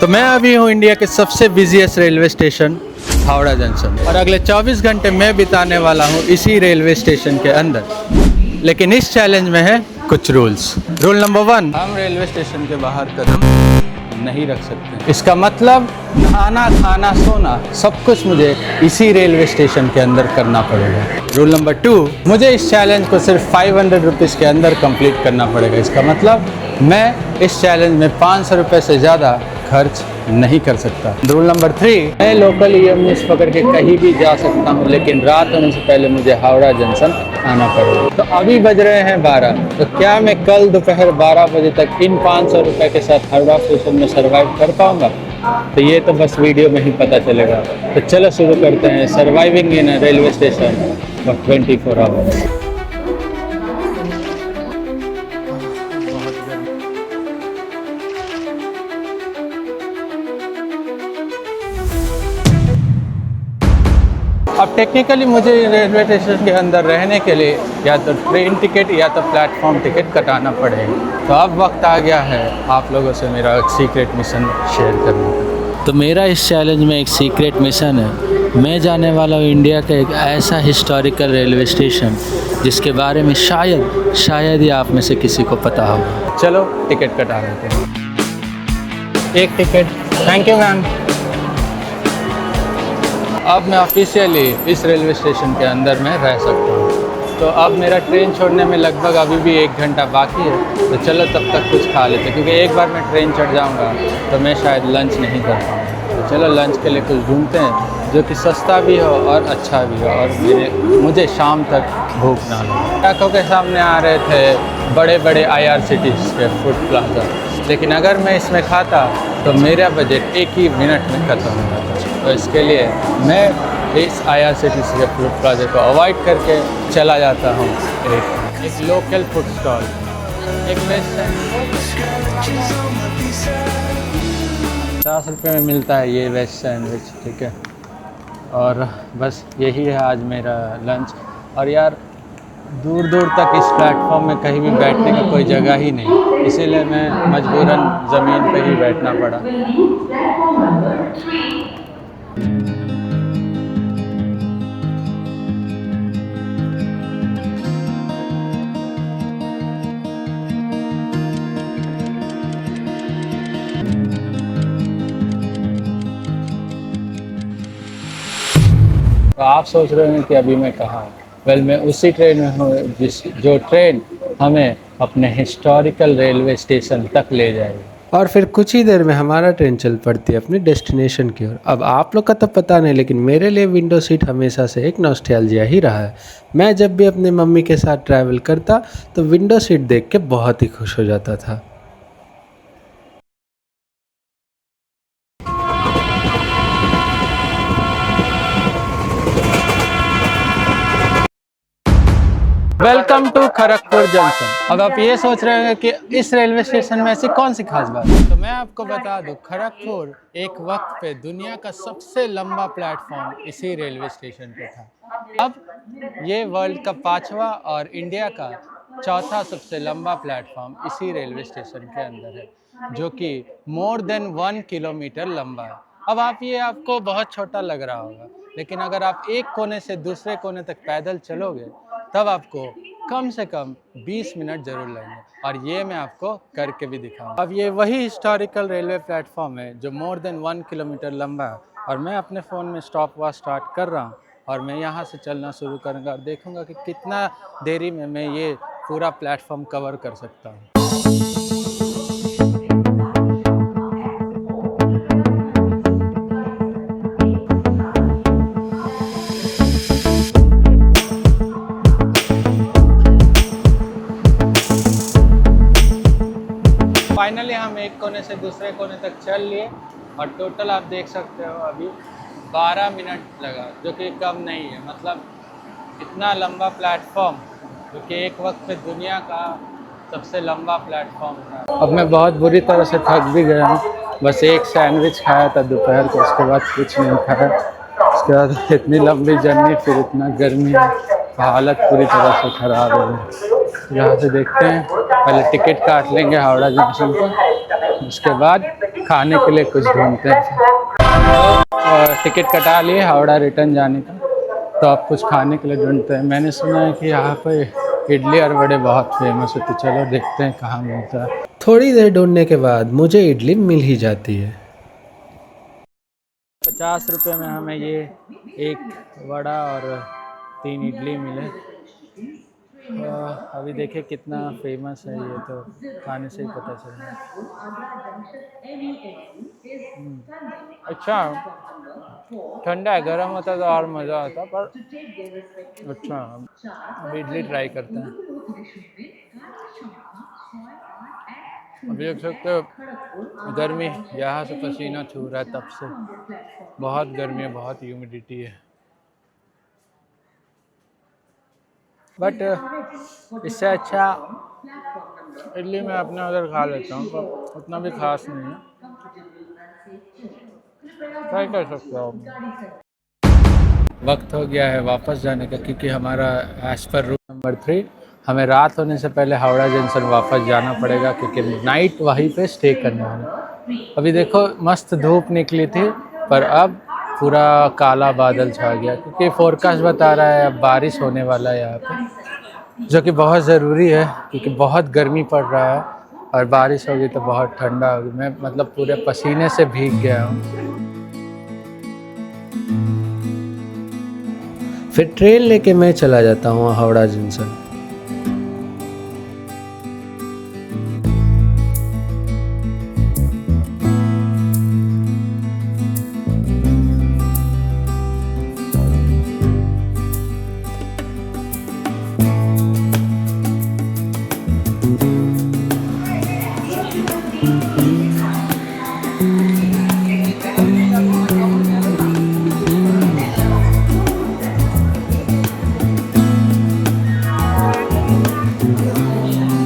तो मैं अभी हूँ इंडिया के सबसे busiest railway station Howrah junction, और अगले 24 घंटे मैं बिताने वाला हूँ इसी रेलवे स्टेशन के अंदर। लेकिन इस चैलेंज में है कुछ रूल्स। रूल नंबर 1, हम रेलवे स्टेशन के बाहर कदम नहीं रख सकते। इसका मतलब नहाना, खाना, सोना सब कुछ मुझे इसी रेलवे स्टेशन के अंदर करना पड़ेगा। रूल नंबर 2, मुझे इस चैलेंज को सिर्फ 500 रुपीज़ के अंदर कंप्लीट करना पड़ेगा। इसका मतलब मैं इस चैलेंज में 500 रुपये से ज़्यादा खर्च नहीं कर सकता। रूल नंबर 3, मैं लोकल EMS पकड़ के कहीं भी जा सकता हूँ, लेकिन रात होने से पहले मुझे हावड़ा जंक्शन आना पड़ेगा। तो अभी बज रहे हैं 12, तो क्या मैं कल दोपहर 12 बजे तक इन 500 रुपये के साथ हावड़ा स्टेशन में सर्वाइव कर पाऊँगा? तो ये तो बस वीडियो में ही पता चलेगा। तो चलो शुरू करते हैं surviving in railway station for 24 hours. अब टेक्निकली मुझे रेलवे स्टेशन के अंदर रहने के लिए या तो ट्रेन टिकट या तो प्लेटफॉर्म टिकट कटाना पड़ेगा। तो अब वक्त आ गया है आप लोगों से मेरा एक सीक्रेट मिशन शेयर करने का। तो मेरा इस चैलेंज में एक सीक्रेट मिशन है। मैं जाने वाला हूँ इंडिया का एक ऐसा हिस्टोरिकल रेलवे स्टेशन जिसके बारे में शायद ही आप में से किसी को पता होगा। चलो टिकट कटा लेते हैं। एक टिकट, थैंक यू मैम। अब मैं ऑफिशियली इस रेलवे स्टेशन के अंदर में रह सकता हूँ। तो अब मेरा ट्रेन छोड़ने में लगभग अभी भी 1 घंटा बाकी है। तो चलो तब तक कुछ खा लेते हैं, क्योंकि एक बार मैं ट्रेन चढ़ जाऊँगा तो मैं शायद लंच नहीं कर पाऊँगा। तो चलो लंच के लिए कुछ ढूंढते हैं जो कि सस्ता भी हो और अच्छा भी हो, और मुझे शाम तक भूख ना लगे। आँखों के सामने आ रहे थे बड़े बड़े IRCTC के फूड प्लाजा, लेकिन अगर मैं इसमें खाता तो मेरा बजट 1 ही मिनट में ख़त्म हो जाता। तो इसके लिए मैं इस IRCTC के फूड प्लाजा को अवॉइड करके चला जाता हूँ एक लोकल फूड स्टॉल, एक वेज 50 रुपये में मिलता है ये वेज सैंडविच, ठीक है। और बस यही है आज मेरा लंच। और यार दूर दूर तक इस प्लेटफॉर्म में कहीं भी बैठने का कोई जगह ही नहीं, इसीलिए मैं मजबूरन ज़मीन पे ही बैठना पड़ा। तो आप सोच रहे हैं कि अभी मैं कहाँ हूँ? वेल, मैं उसी ट्रेन में हूँ जो ट्रेन हमें अपने हिस्टोरिकल रेलवे स्टेशन तक ले जाएगी, और फिर कुछ ही देर में हमारा ट्रेन चल पड़ती है अपनी डेस्टिनेशन की ओर। अब आप लोग का तो पता नहीं, लेकिन मेरे लिए विंडो सीट हमेशा से एक नॉस्टैल्जिया ही रहा है। मैं जब भी अपनी मम्मी के साथ ट्रैवल करता तो विंडो सीट देख के बहुत ही खुश हो जाता था। Welcome to Kharagpur junction. अब आप ये सोच रहे हैं कि इस रेलवे स्टेशन में ऐसी कौन सी खास बात है, तो मैं आपको बता दूं, खड़गपुर एक वक्त पे दुनिया का सबसे लंबा प्लेटफॉर्म इसी रेलवे स्टेशन पे था। अब ये वर्ल्ड का 5वां और इंडिया का 4था सबसे लंबा प्लेटफॉर्म इसी रेलवे स्टेशन के अंदर है, जो कि मोर देन 1 किलोमीटर लंबा है। अब आपको बहुत छोटा लग रहा होगा, लेकिन अगर आप एक कोने से दूसरे कोने तक पैदल चलोगे तब आपको कम से कम 20 मिनट ज़रूर लगेंगे, और ये मैं आपको करके भी दिखाऊंगा। अब ये वही हिस्टोरिकल रेलवे प्लेटफॉर्म है जो मोर देन 1 किलोमीटर लंबा है, और मैं अपने फ़ोन में स्टॉप वॉच स्टार्ट कर रहा हूँ, और मैं यहाँ से चलना शुरू करूँगा और देखूँगा कि कितना देरी में मैं ये पूरा प्लेटफॉर्म कवर कर सकता हूँ। फाइनली हम एक कोने से दूसरे कोने तक चल लिए, और टोटल आप देख सकते हो अभी 12 मिनट लगा, जो कि कम नहीं है। मतलब इतना लंबा प्लेटफॉर्म, जो कि एक वक्त पे दुनिया का सबसे लंबा प्लेटफॉर्म था। अब मैं बहुत बुरी तरह से थक भी गया हूँ। बस एक सैंडविच खाया था दोपहर को, उसके बाद कुछ नहीं खाया। उसके बाद इतनी लंबी जर्नी, फिर इतना गर्मी, हालत पूरी तरह से ख़राब है। यहाँ से देखते हैं, पहले टिकट काट लेंगे हावड़ा जंक्शन पर, उसके बाद खाने के लिए कुछ ढूंढते हैं। और टिकट कटा लिए हावड़ा रिटर्न जाने का, तो अब कुछ खाने के लिए ढूंढते हैं। मैंने सुना है कि यहाँ पे इडली और वड़े बहुत फेमस है, तो चलो देखते हैं कहाँ मिलता है। थोड़ी देर ढूंढने के बाद मुझे इडली मिल ही जाती है। 50 रुपये में हमें ये एक वड़ा और 3 इडली मिले। अभी देखिए कितना फेमस है ये, तो खाने से ही पता चला। अच्छा, ठंडा है, गर्म होता तो और मज़ा आता, पर अच्छा। अब इडली ट्राई करते हैं। अभी देख सकते हो गर्मी, यहाँ से पसीना छू रहा है तब से, बहुत गर्मी है, बहुत ह्यूमिडिटी है। बट इससे अच्छा इडली मैं अपने उधर खा लेता हूँ, पर उतना भी खास नहीं है, ट्राई कर सकते हो। वक्त हो गया है वापस जाने का, क्योंकि हमारा एज पर रूल नंबर 3 हमें रात होने से पहले हावड़ा जंक्शन वापस जाना पड़ेगा, क्योंकि नाइट वहीं पे स्टे करना है। अभी देखो मस्त धूप निकली थी, पर अब पूरा काला बादल छा गया, क्योंकि फोरकास्ट बता रहा है अब बारिश होने वाला है यहाँ पे, जो कि बहुत ज़रूरी है, क्योंकि बहुत गर्मी पड़ रहा है और बारिश होगी तो बहुत ठंडा होगी। मैं मतलब पूरे पसीने से भीग गया हूँ। फिर ट्रेन लेके मैं चला जाता हूँ Howrah junction.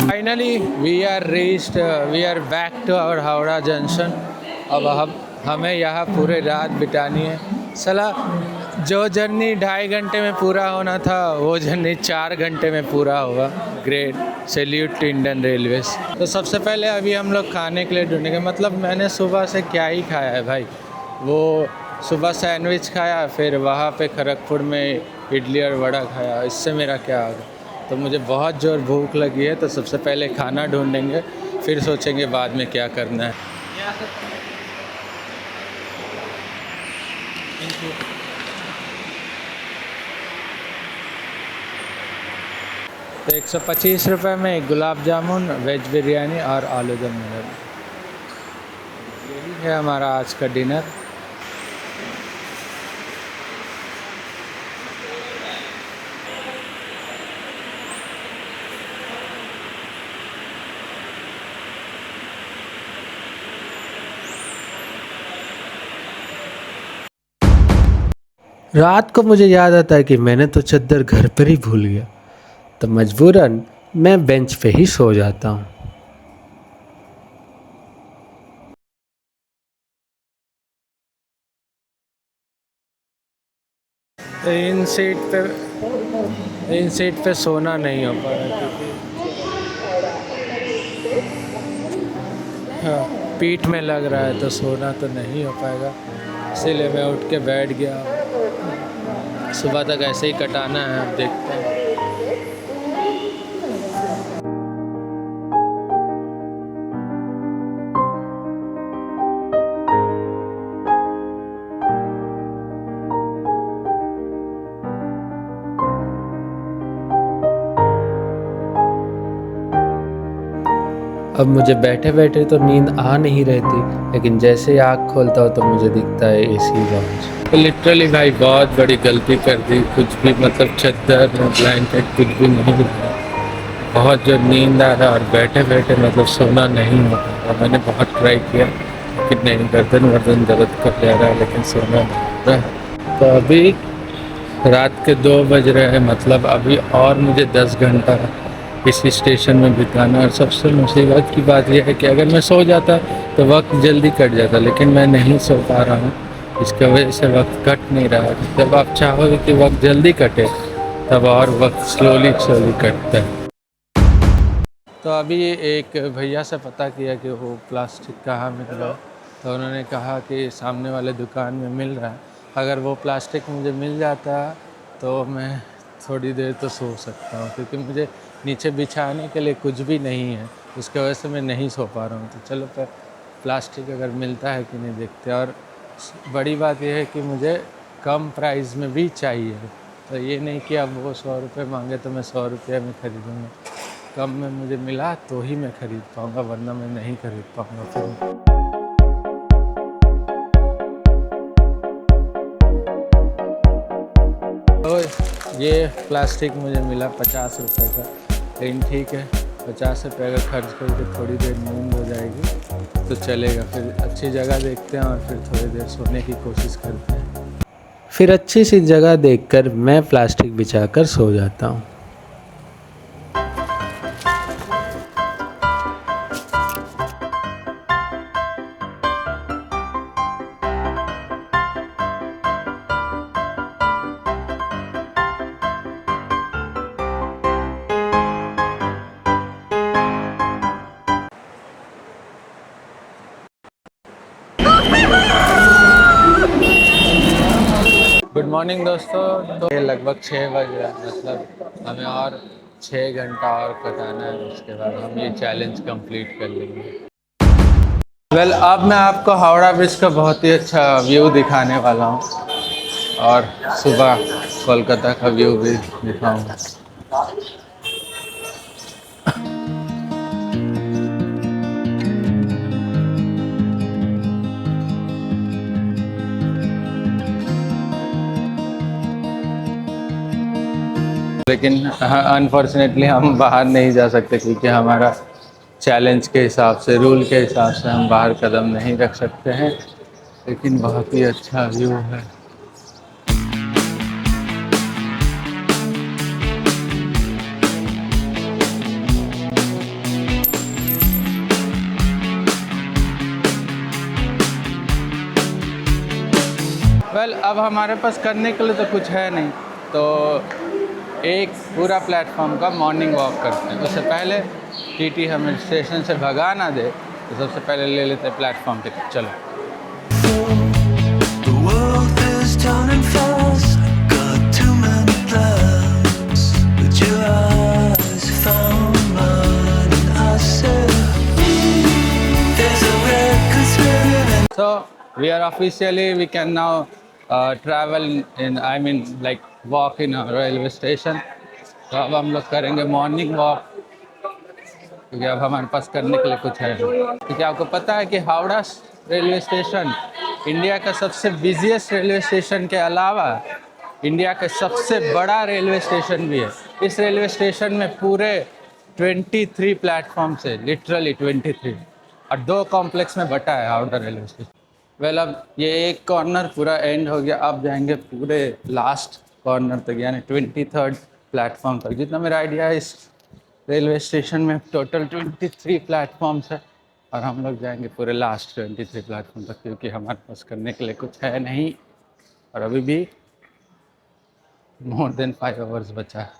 Finally we are back to our Howrah junction. अब हमें यहाँ पूरे रात बितानी है। सला जो जर्नी 2.5 घंटे में पूरा होना था, वो जर्नी 4 घंटे में पूरा हुआ। Great, salute to Indian railways. तो सबसे पहले अभी हम लोग खाने के लिए ढूंढेंगे। मतलब मैंने सुबह से क्या ही खाया है भाई, वो सुबह सैंडविच खाया, फिर वहाँ पे खड़गपुर में इडली और वड़ा खाया, इससे मेरा क्या होगा। तो मुझे बहुत ज़ोर भूख लगी है, तो सबसे पहले खाना ढूंढेंगे, फिर सोचेंगे बाद में क्या करना है। तो 125 रुपये में गुलाब जामुन, वेज बिरयानी और आलू दम मिलेगा। यही है हमारा आज का डिनर। रात को मुझे याद आता है कि मैंने तो चद्दर घर पर ही भूल गया, तो मजबूरन मैं बेंच पे ही सो जाता हूँ। तो इन सीट पे सोना नहीं हो पा रहा, क्योंकि हाँ, पीठ में लग रहा है, तो सोना तो नहीं हो पाएगा। इसीलिए मैं उठ के बैठ गया। सुबह तक ऐसे ही कटाना है, अब देखते हैं। अब मुझे बैठे बैठे तो नींद आ नहीं रही थी, लेकिन जैसे ही आँख खोलता हूँ तो मुझे दिखता है एसी लॉन्च। तो लिटरली भाई बहुत बड़ी गलती कर दी। कुछ भी मतलब चद्दर ब्लैंकेट कुछ भी नहीं मिला। बहुत जो नींद आ रहा, और बैठे बैठे मतलब सोना नहीं हो रहा। मैंने बहुत ट्राई किया कि नहीं, गर्दन दर्द कर जा रहा है, लेकिन सोना नहीं हो रहा। तो अभी रात के 2 बज रहे हैं, मतलब अभी और मुझे 10 घंटा इसी स्टेशन में बिताना। और सबसे मुसीबत की बात यह है कि अगर मैं सो जाता तो वक्त जल्दी कट जाता, लेकिन मैं नहीं सो पा रहा हूँ, इसकी वजह से वक्त कट नहीं रहा। जब आप चाहोगे कि वक्त जल्दी कटे, तब और वक्त स्लोली कटता है। तो अभी एक भैया से पता किया कि वो प्लास्टिक कहाँ मिल रहा है, तो उन्होंने कहा कि सामने वाले दुकान में मिल रहा है। अगर वो प्लास्टिक मुझे मिल जाता तो मैं थोड़ी देर तो सो सकता हूँ, क्योंकि मुझे नीचे बिछाने के लिए कुछ भी नहीं है, उसकी वजह से मैं नहीं सो पा रहा हूँ। तो चलो प्लास्टिक अगर मिलता है कि नहीं देखते। और बड़ी बात यह है कि मुझे कम प्राइस में भी चाहिए, तो ये नहीं कि अब वो 100 रुपये मांगे तो मैं 100 रुपये में ख़रीदूँगा। कम में मुझे मिला तो ही मैं ख़रीद पाऊँगा, वरना मैं नहीं ख़रीद पाऊँगा फिर। तो ये प्लास्टिक मुझे मिला 50 रुपये का, लेकिन ठीक है, 50 रुपये का खर्च करके थोड़ी देर नींद हो जाएगी तो चलेगा। फिर अच्छी जगह देखते हैं और फिर थोड़ी देर सोने की कोशिश करते हैं। फिर अच्छी सी जगह देखकर मैं प्लास्टिक बिछाकर सो जाता हूँ। गुड मॉर्निंग दोस्तों। तो ये लगभग 6 बज रहा है, मतलब हमें और 6 घंटा और कटाना है, उसके बाद हम ये चैलेंज कंप्लीट कर लेंगे। वेल, अब मैं आपको हावड़ा ब्रिज का बहुत ही अच्छा व्यू दिखाने वाला हूँ और सुबह कोलकाता का व्यू भी दिखाऊंगा। लेकिन अनफॉर्चुनेटली हम बाहर नहीं जा सकते, क्योंकि हमारा चैलेंज के हिसाब से, रूल के हिसाब से हम बाहर कदम नहीं रख सकते हैं। लेकिन बहुत ही अच्छा व्यू है। वेल, अब हमारे पास करने के लिए तो कुछ है नहीं, तो एक पूरा प्लेटफॉर्म का मॉर्निंग वॉक करते हैं। उससे पहले टीटी हमें स्टेशन से भगा ना दे, तो सबसे पहले ले लेते हैं प्लेटफॉर्म टिकट। चलो। The world is turning fast. Got too many plans, but your eyes found mine, and I said, "There's a record spinning." So we are officially, we can now travel in, I mean like walk in a railway station। तो अब हम लोग करेंगे morning walk, क्योंकि अब हमारे पास करने के लिए कुछ है नहीं। क्योंकि आपको पता है कि हावड़ा रेलवे स्टेशन इंडिया का सबसे बिजिएस्ट रेलवे स्टेशन के अलावा इंडिया का सबसे बड़ा रेलवे स्टेशन भी है। इस रेलवे स्टेशन में पूरे 23 प्लेटफॉर्म्स है, लिटरली 23, और 2 कॉम्प्लेक्स में बटा है हावड़ा रेलवे स्टेशन। वेल, अब ये एक कॉर्नर पूरा एंड हो गया, अब जाएंगे पूरे लास्ट कॉर्नर तक, यानी 23rd प्लेटफॉर्म तक। जितना मेरा आइडिया है, इस रेलवे स्टेशन में टोटल 23 प्लेटफॉर्म्स है, और हम लोग जाएंगे पूरे लास्ट 23 प्लेटफॉर्म तक, क्योंकि हमारे पास करने के लिए कुछ है नहीं, और अभी भी मोर देन 5 आवर्स बचा है।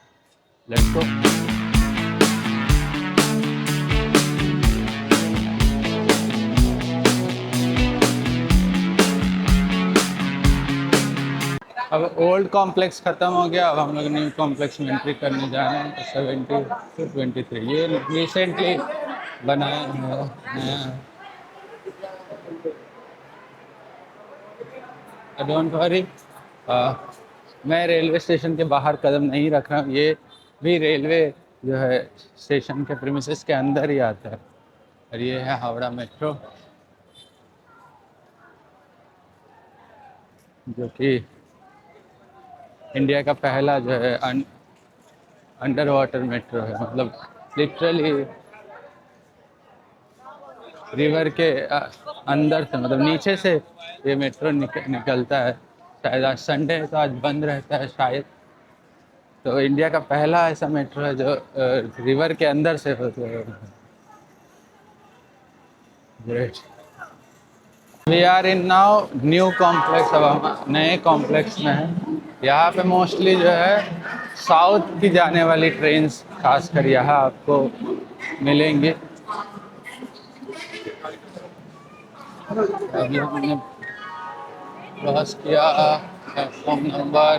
Let's go. अब ओल्ड कॉम्प्लेक्स ख़त्म हो गया, अब हम लोग न्यू कॉम्प्लेक्स में एंट्री करने जा रहे हैं। तो 70 to 23 ये रिसेंटली बनाया है नया। डोंट वरी, मैं रेलवे स्टेशन के बाहर कदम नहीं रख रहा हूँ, ये भी रेलवे जो है स्टेशन के प्रीमिसेस के अंदर ही आता है। और ये है हावड़ा मेट्रो, जो कि इंडिया का पहला जो है अंडर वाटर मेट्रो है। मतलब लिटरली रिवर के अंदर से, मतलब नीचे से ये मेट्रो निकलता है। शायद आज संडे है तो आज बंद रहता है शायद। तो इंडिया का पहला ऐसा मेट्रो है जो रिवर के अंदर से होता है। Great. We are in now new complex. अब हम नए कॉम्प्लेक्स में हैं। यहाँ पे मोस्टली जो है साउथ की जाने वाली ट्रेन्स, खासकर यहाँ आपको मिलेंगे। अभी हमने क्रॉस किया प्लेटफॉर्म नंबर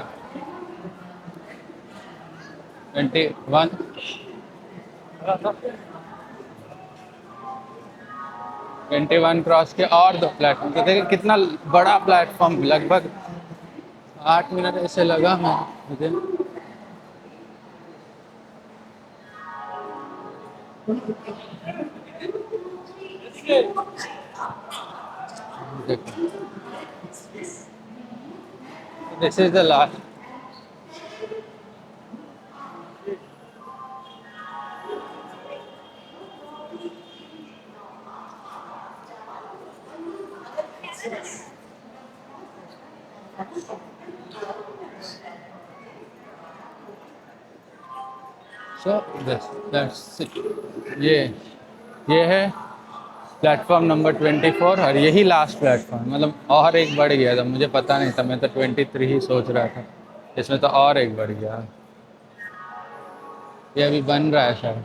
21। 21 क्रॉस के और 2 प्लेटफॉर्म, तो देखिए कितना बड़ा प्लेटफॉर्म, लगभग 8 मिनट ऐसे लगा मुझे। This is the last. So that's it. ये है प्लेटफॉर्म नंबर 24 और यही लास्ट प्लेटफॉर्म, मतलब और एक बढ़ गया था, मुझे पता नहीं था, मैं तो 23 ही सोच रहा था, इसमें तो और एक बढ़ गया। ये अभी बन रहा है, शायद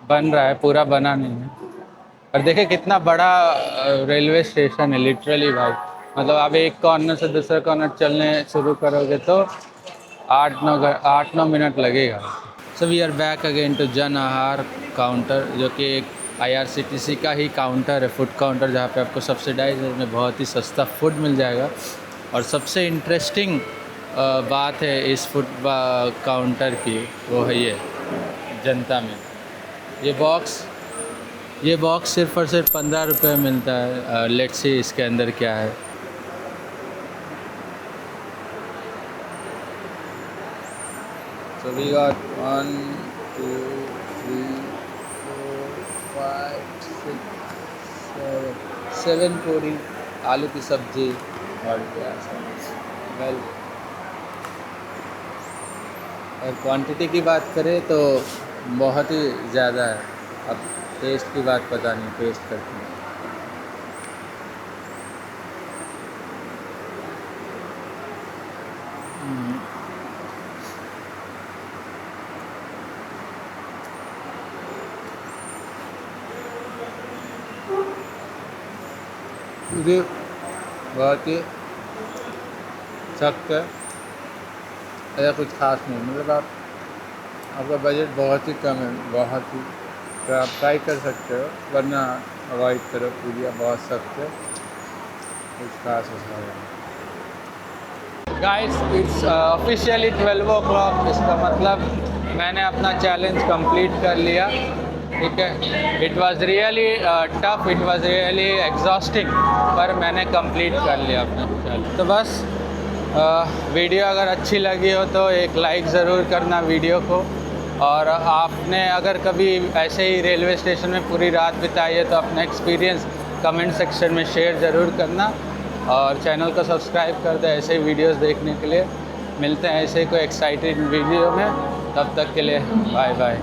बन रहा है, पूरा बना नहीं है। और देखिए कितना बड़ा रेलवे स्टेशन है लिटरली भाई, मतलब आप एक कॉर्नर से दूसरे कॉर्नर चलने शुरू करोगे तो 8-9 मिनट लगेगा। So we are back again to Jan Aahar counter, जो कि एक IRCTC का ही काउंटर है, फूड काउंटर, जहाँ पे आपको सब्सिडाइज में बहुत ही सस्ता फूड मिल जाएगा। और सबसे इंटरेस्टिंग बात है इस फूड काउंटर की, वो है ये जनता में ये बॉक्स सिर्फ और सिर्फ 15 रुपये में मिलता है। लेट्स सी इसके अंदर क्या है। So we got 1, 2, 3, 4, 5, 6, 7 पूरी, आलू की सब्जी और क्या वेल। और क्वांटिटी की बात करें तो बहुत ही ज़्यादा है। अब टेस्ट की बात पता नहीं, टेस्ट करते हैं। मुझे बहुत ही सख्त है, ऐसा कुछ खास नहीं, मतलब आपका बजट बहुत ही कम है, बहुत ही, तो आप ट्राई कर सकते हो, वरना अवॉइड करो। पूरियाँ बहुत सख्त है, कुछ खास ऐसा नहीं। गाइस इट्स ऑफिशियली 12 o'clock, इसका मतलब मैंने अपना चैलेंज कंप्लीट कर लिया, ठीक है। It was really tough, it was really exhausting, पर मैंने कंप्लीट कर लिया अपना चैलेंज। तो बस वीडियो अगर अच्छी लगी हो तो एक लाइक ज़रूर करना वीडियो को, और आपने अगर कभी ऐसे ही रेलवे स्टेशन में पूरी रात बिताई है तो अपना एक्सपीरियंस कमेंट सेक्शन में शेयर ज़रूर करना, और चैनल को सब्सक्राइब कर दे ऐसे ही वीडियोस देखने के लिए। मिलते हैं ऐसे कोई एक्साइटेड वीडियो में, तब तक के लिए बाय बाय।